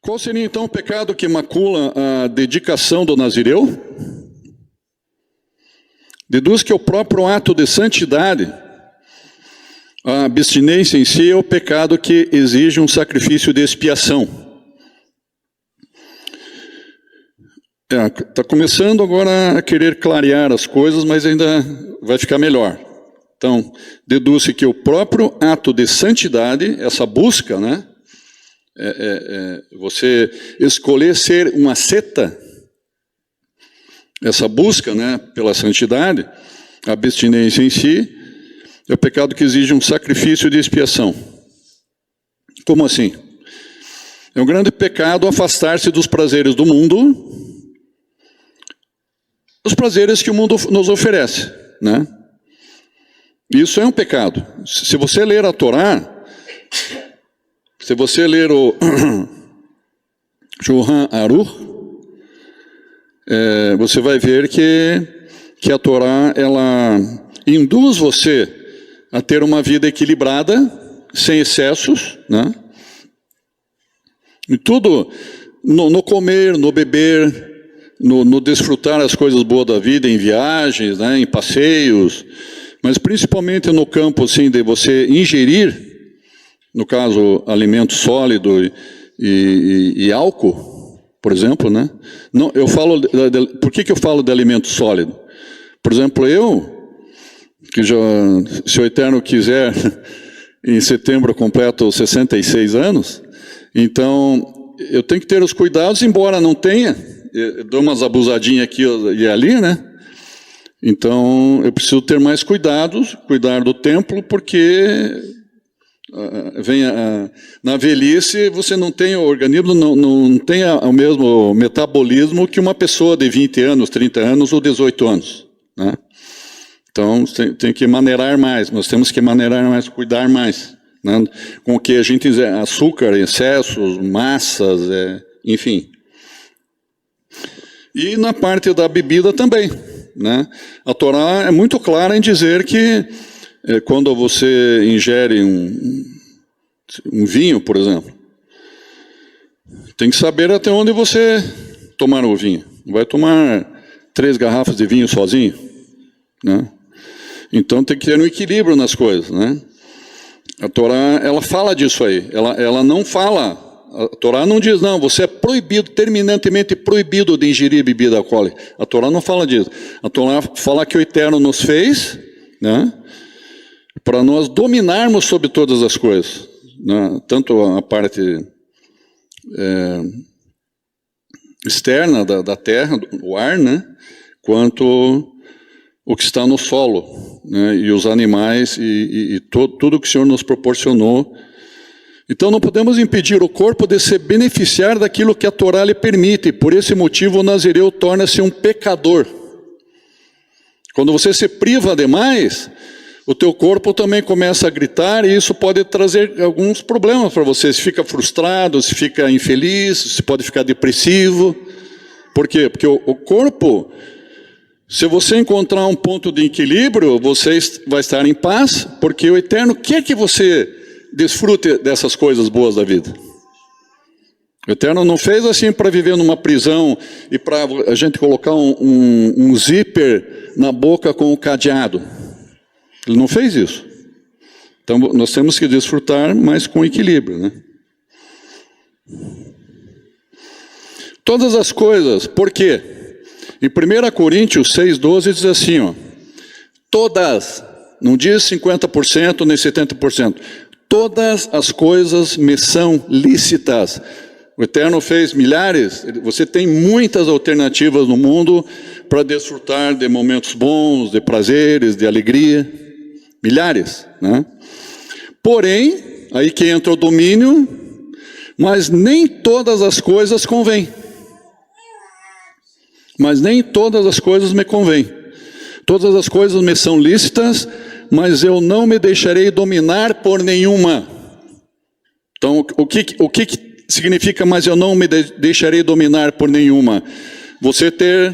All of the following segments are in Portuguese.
Qual seria então o pecado que macula a dedicação do nazireu? Deduz que o próprio ato de santidade, a abstinência em si, é o pecado que exige um sacrifício de expiação. Está começando agora a querer clarear as coisas, mas ainda vai ficar melhor. Então, deduz-se que o próprio ato de santidade, essa busca, né? Você escolher ser uma asceta, essa busca, né, pela santidade, a abstinência em si, é o pecado que exige um sacrifício de expiação. Como assim? É um grande pecado afastar-se dos prazeres do mundo, os prazeres que o mundo nos oferece, né? Isso é um pecado. Se você ler a Torá, se você ler o Shulchan Aruch, você vai ver que a Torá, ela induz você a ter uma vida equilibrada, sem excessos, né? E tudo, no comer, no beber, no desfrutar as coisas boas da vida, em viagens, né, em passeios, mas principalmente no campo assim, de você ingerir, no caso, alimento sólido e álcool, por exemplo, né? Não, eu falo, por que eu falo de alimento sólido? Por exemplo, que já, se o Eterno quiser, em setembro eu completo 66 anos, então eu tenho que ter os cuidados, embora não tenha, eu dou umas abusadinhas aqui e ali, né? Então eu preciso ter mais cuidados, cuidar do templo, porque na velhice você não tem, o organismo não tem o mesmo metabolismo que uma pessoa de 20 anos, 30 anos ou 18 anos, né? Então tem que maneirar mais, nós temos que maneirar mais, cuidar mais, né? Com o que a gente diz, açúcar, excessos, massas, enfim. E na parte da bebida também, né? A Torá é muito clara em dizer que quando você ingere um vinho, por exemplo, tem que saber até onde você tomar o vinho. Não vai tomar 3 garrafas de vinho sozinho, né? Então tem que ter um equilíbrio nas coisas, né? A Torá, ela fala disso aí. Ela não fala, a Torá não diz, não, você é proibido, terminantemente proibido de ingerir bebida alcoólica. A Torá não fala disso. A Torá fala que o Eterno nos fez, né, para nós dominarmos sobre todas as coisas, né? Tanto a parte externa da terra, o ar, né, quanto o que está no solo, né, e os animais e tudo que o Senhor nos proporcionou. Então não podemos impedir o corpo de se beneficiar daquilo que a Torá lhe permite. Por esse motivo o nazireu torna-se um pecador. Quando você se priva demais, o teu corpo também começa a gritar, e isso pode trazer alguns problemas para você. Se fica frustrado, se fica infeliz, se pode ficar depressivo. Por quê? Porque o corpo, se você encontrar um ponto de equilíbrio, você vai estar em paz, porque o Eterno quer que você desfrute dessas coisas boas da vida. O Eterno não fez assim para viver numa prisão e para a gente colocar um zíper na boca com o cadeado. Ele não fez isso. Então nós temos que desfrutar, mas com equilíbrio, né? Todas as coisas, por quê? Em 1 Coríntios 6,12 diz assim, ó, todas, não diz 50% nem 70%, todas as coisas me são lícitas. O Eterno fez milhares, você tem muitas alternativas no mundo para desfrutar de momentos bons, de prazeres, de alegria, milhares, né? Porém, aí que entra o domínio, mas nem todas as coisas convêm. Mas nem todas as coisas me convêm. Todas as coisas me são lícitas, mas eu não me deixarei dominar por nenhuma. Então, o que significa, mas eu não me deixarei dominar por nenhuma? Você ter,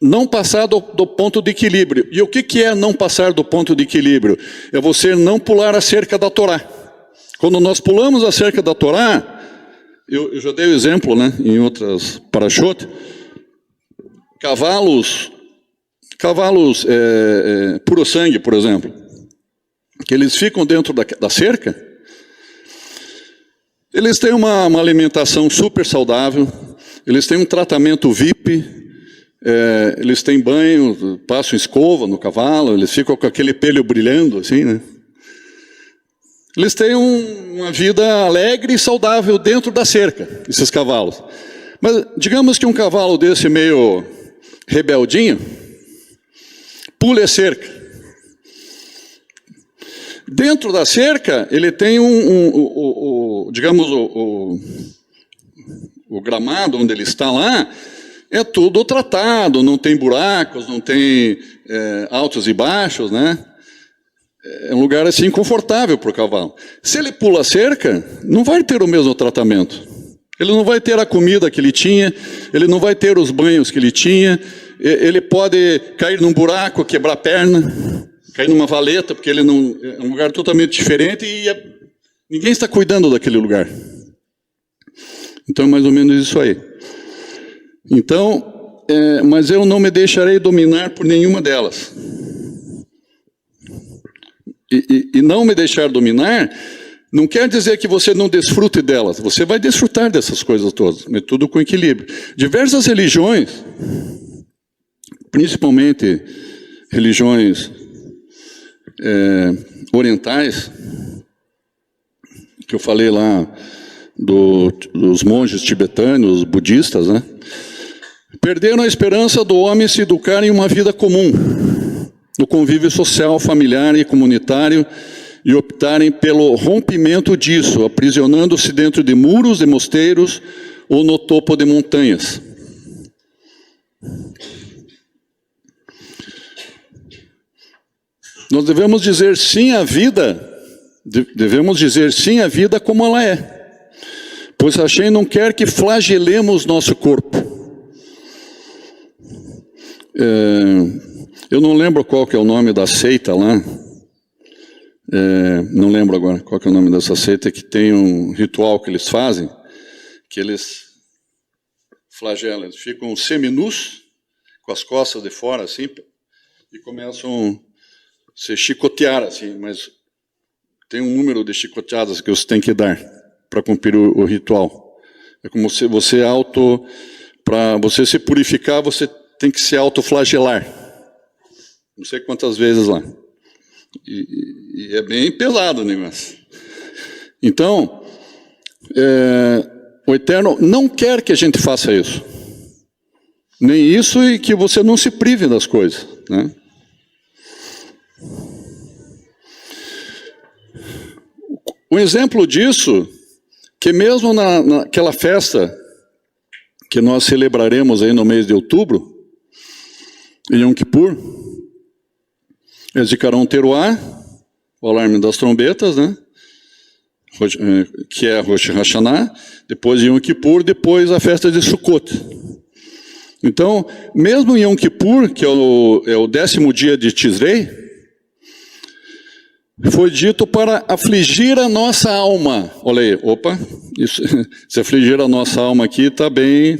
não passar do ponto de equilíbrio. E o que é não passar do ponto de equilíbrio? É você não pular a cerca da Torá. Quando nós pulamos a cerca da Torá, eu já dei o exemplo, né, em outras para-choque, cavalos puro sangue, por exemplo, que eles ficam dentro da cerca, eles têm uma alimentação super saudável, eles têm um tratamento VIP, eles têm banho, passam escova no cavalo, eles ficam com aquele pelo brilhando, assim, né? Eles têm uma vida alegre e saudável dentro da cerca, esses cavalos. Mas digamos que um cavalo desse meio rebeldinho, pula a cerca. Dentro da cerca, ele tem digamos, o gramado onde ele está lá, é tudo tratado, não tem buracos, não tem altos e baixos, né? É um lugar assim confortável para o cavalo. Se ele pula a cerca, não vai ter o mesmo tratamento. Ele não vai ter a comida que ele tinha, ele não vai ter os banhos que ele tinha, ele pode cair num buraco, quebrar a perna, cair numa valeta, porque ele não é um lugar totalmente diferente e ninguém está cuidando daquele lugar. Então é mais ou menos isso aí. Então, mas eu não me deixarei dominar por nenhuma delas. E não me deixar dominar não quer dizer que você não desfrute delas. Você vai desfrutar dessas coisas todas, mas tudo com equilíbrio. Diversas religiões, principalmente religiões orientais, que eu falei lá dos monges tibetanos, budistas, né? Perderam a esperança do homem se educar em uma vida comum, no convívio social, familiar e comunitário, e optarem pelo rompimento disso, aprisionando-se dentro de muros de mosteiros ou no topo de montanhas. Nós devemos dizer sim à vida, como ela é, pois Hashem não quer que flagelemos nosso corpo. Eu não lembro qual que é o nome da seita lá, não lembro agora qual que é o nome dessa seita, que tem um ritual que eles fazem, que eles flagelam, eles ficam seminus, com as costas de fora, assim, e começam a se chicotear, assim, mas tem um número de chicoteadas que você tem que dar para cumprir o ritual. É como se para você se purificar, você tem que se autoflagelar. Não sei quantas vezes lá. E é bem pesado o negócio. Então, o Eterno não quer que a gente faça isso. Nem isso e que você não se prive das coisas, né? Um exemplo disso, que mesmo naquela festa que nós celebraremos aí no mês de outubro, em Yom Kippur, eles ficarão teruá, o alarme das trombetas, né? Que é Rosh Hashanah, depois Yom Kippur, depois a festa de Sukkot. Então, mesmo em Yom Kippur, que é o 10º dia de Tisrei, foi dito para afligir a nossa alma. Olha aí, isso, se afligir a nossa alma aqui está bem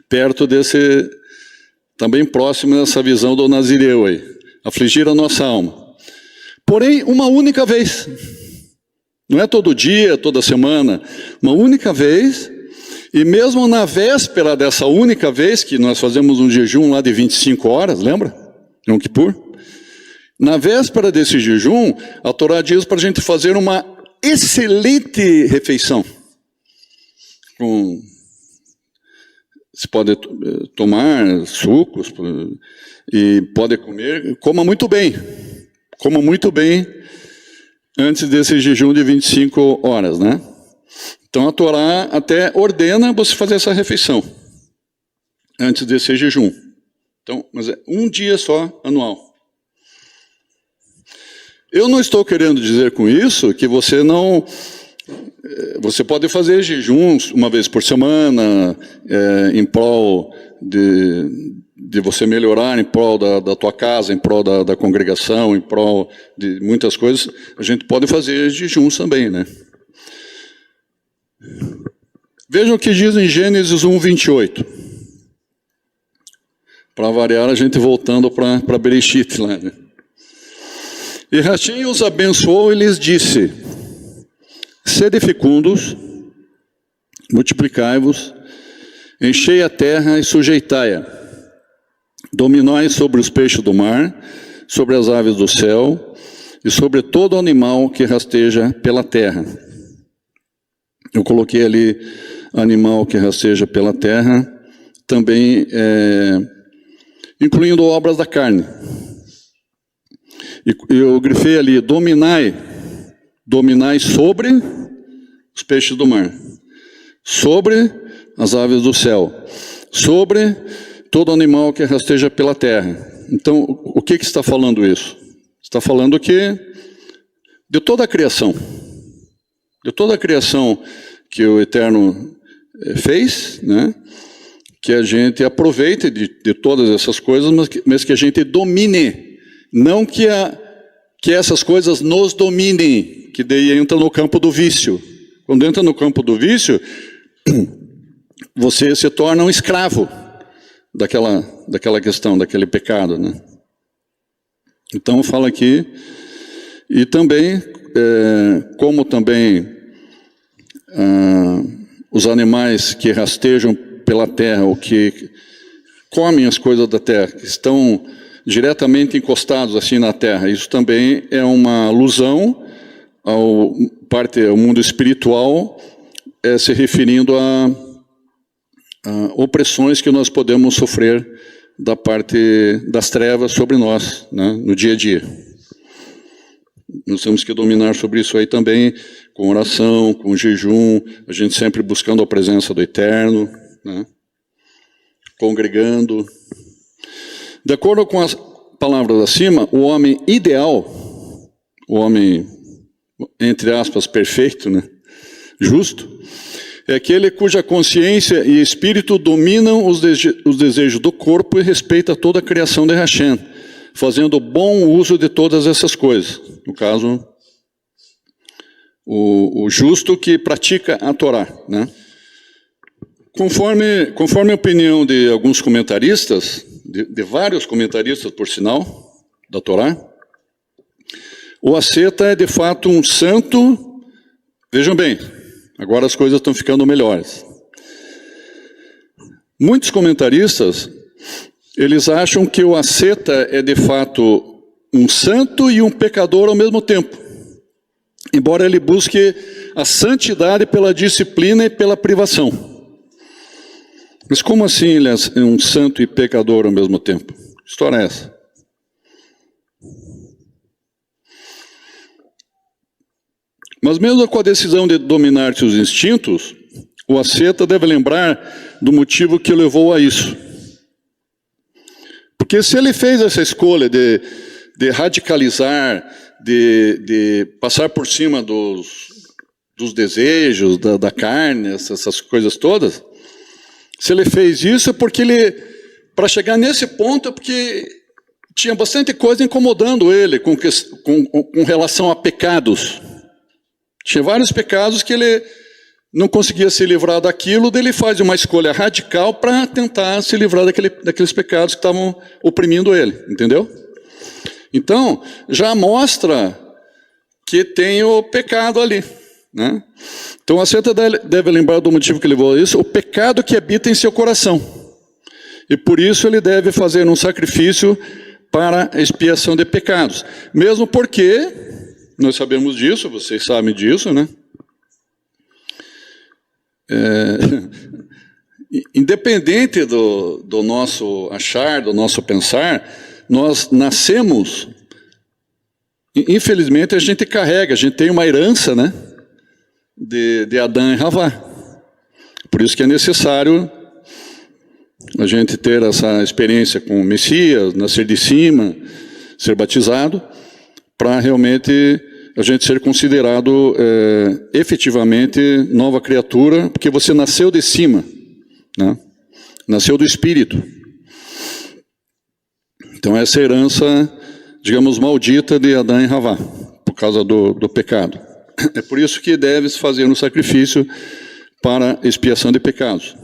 perto está bem próximo dessa visão do Nazireu aí. Afligir a nossa alma. Porém, uma única vez. Não é todo dia, toda semana. Uma única vez. E mesmo na véspera dessa única vez, que nós fazemos um jejum lá de 25 horas, lembra? Yom Kippur. Na véspera desse jejum, a Torá diz para a gente fazer uma excelente refeição. Você pode tomar sucos e pode comer. Coma muito bem antes desse jejum de 25 horas, né? Então a Torá até ordena você fazer essa refeição antes desse jejum. Então, mas é um dia só anual. Eu não estou querendo dizer com isso que você pode fazer jejuns uma vez por semana, em prol de você melhorar, em prol da tua casa, em prol da congregação, em prol de muitas coisas. A gente pode fazer jejuns também, né? Vejam o que diz em Gênesis 1, 28. Para variar, a gente voltando para Bereshit lá, né? E Hashem os abençoou e lhes disse: sede fecundos, multiplicai-vos, enchei a terra e sujeitai-a, dominai sobre os peixes do mar, sobre as aves do céu e sobre todo animal que rasteja pela terra. Eu coloquei ali animal que rasteja pela terra, também incluindo obras da carne. E eu grifei ali: dominai sobre os peixes do mar, sobre as aves do céu, sobre todo animal que rasteja pela terra. Então, o que está falando isso? Está falando que de toda a criação que o Eterno fez, né? Que a gente aproveite de todas essas coisas, mas que a gente domine, não que essas coisas nos dominem, que daí entra no campo do vício. Quando entra no campo do vício, você se torna um escravo daquela questão, daquele pecado, né? Então fala aqui, e também, como também os animais que rastejam pela terra, ou que comem as coisas da terra, que estão diretamente encostados assim na terra, isso também é uma alusão ao mundo espiritual, se referindo a opressões que nós podemos sofrer da parte das trevas sobre nós, né, no dia a dia. Nós temos que dominar sobre isso aí também, com oração, com jejum, a gente sempre buscando a presença do Eterno, né, congregando. De acordo com as palavras acima, o homem ideal, o homem, entre aspas, perfeito, né, justo, é aquele cuja consciência e espírito dominam os desejos do corpo e respeita toda a criação de Hashem, fazendo bom uso de todas essas coisas. No caso, o justo que pratica a Torá, né? Conforme a opinião de alguns comentaristas, de vários comentaristas, por sinal, da Torá, o asceta é de fato um santo. Vejam bem, agora as coisas estão ficando melhores. Muitos comentaristas, eles acham que o asceta é de fato um santo e um pecador ao mesmo tempo, embora ele busque a santidade pela disciplina e pela privação. Mas como assim ele é um santo e pecador ao mesmo tempo? Que história é essa? Mas mesmo com a decisão de dominar seus instintos, o asceta deve lembrar do motivo que o levou a isso. Porque se ele fez essa escolha de radicalizar, de passar por cima dos desejos, da carne, essas coisas todas, se ele fez isso é porque para chegar nesse ponto, é porque tinha bastante coisa incomodando ele com relação a pecados. Tinha vários pecados que ele não conseguia se livrar daquilo, daí ele faz uma escolha radical para tentar se livrar daqueles pecados que estavam oprimindo ele, entendeu? Então, já mostra que tem o pecado ali, né? Então, a asceta deve lembrar do motivo que levou a isso, o pecado que habita em seu coração. E por isso ele deve fazer um sacrifício para a expiação de pecados. Mesmo porque, nós sabemos disso, vocês sabem disso, né? Independente do nosso achar, do nosso pensar, nós nascemos, infelizmente a gente tem uma herança, né, de Adão e Havá. Por isso que é necessário a gente ter essa experiência com o Messias, nascer de cima, ser batizado, para realmente a gente ser considerado efetivamente nova criatura, porque você nasceu de cima, né? Nasceu do Espírito. Então essa herança, digamos, maldita de Adão e Havá, por causa do pecado. É por isso que deves fazer um sacrifício para expiação de pecados.